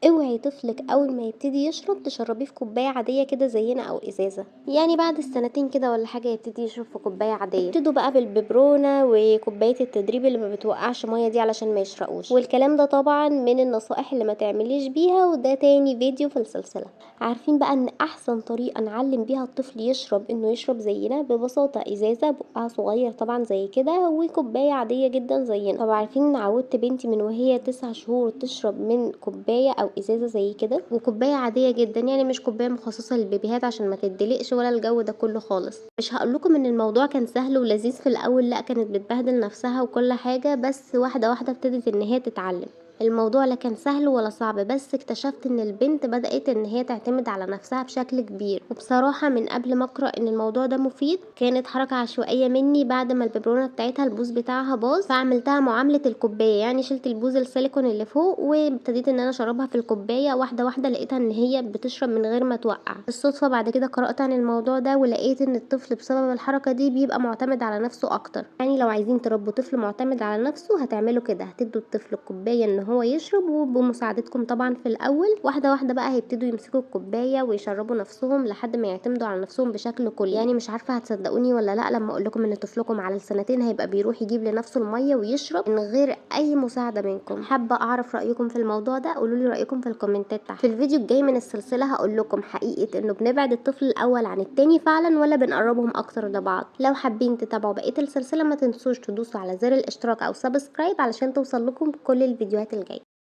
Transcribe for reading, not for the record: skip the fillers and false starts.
اوعي طفلك اول ما يبتدي يشرب تشربيه في كوبايه عاديه كده زينا او ازازه، يعني بعد السنتين كده ولا حاجه يبتدي يشرب في كوبايه عاديه. ابتدوا بقى بالببرونه وكوبايه التدريب اللي ما بتوقعش ميه دي علشان ما يشرقوش، والكلام ده طبعا من النصائح اللي ما تعمليش بيها، وده تاني فيديو في السلسله. عارفين بقى ان احسن طريقه نعلم بيها الطفل يشرب انه يشرب زينا؟ ببساطه ازازه بقها صغير طبعا زي كده وكوبايه عاديه جدا زينا. طب عارفين ان عودت بنتي من وهي 9 شهور تشرب من كوبايه او ازازه زي كده، وكوبايه عاديه جدا، يعني مش كوبايه مخصصه للبيبيهات عشان ما تدلقش ولا الجو ده كله خالص. مش هقول لكم ان الموضوع كان سهل ولذيذ في الاول، لا كانت بتبهدل نفسها وكل حاجه، بس واحده واحده ابتدت ان هي تتعلم. الموضوع لا كان سهل ولا صعب، بس اكتشفت ان البنت بدأت ان هي تعتمد على نفسها بشكل كبير. وبصراحة من قبل ما اقرأ ان الموضوع ده مفيد، كانت حركة عشوائية مني بعد ما الببرونة بتاعتها البوز بتاعها باظ، فعملتها معاملة الكوباية، يعني شلت البوز السيليكون اللي فوق وابتديت ان انا اشربها في الكوباية واحدة واحدة. لقيتها ان هي بتشرب من غير ما توقع. بالصدفة بعد كده قرأت عن الموضوع ده ولقيت ان الطفل بسبب الحركة دي بيبقى معتمد على نفسه اكتر. يعني لو عايزين تربوا طفل معتمد على نفسه هتعملوا كده، هتدوا الطفل الكوباية ان هو يشرب، وبمساعدتكم طبعا في الاول واحده واحده بقى هيبتدوا يمسكوا الكوبايه ويشربوا نفسهم لحد ما يعتمدوا على نفسهم بشكل كلي. يعني مش عارفه هتصدقوني ولا لا لما اقول لكم ان طفلكم على السنتين هيبقى بيروح يجيب لنفسه الميه ويشرب من غير اي مساعده منكم. حابه اعرف رايكم في الموضوع ده، قولوا لي رايكم في الكومنتات تحت. في الفيديو الجاي من السلسله هقول لكم حقيقه انه بنبعد الطفل الاول عن التاني فعلا ولا بنقربهم اكتر لبعض. لو حابين تتابعوا بقيه السلسله ما تنسوش تدوسوا على زر الاشتراك او سبسكرايب علشان توصل لكم كل الفيديوهات الجايه.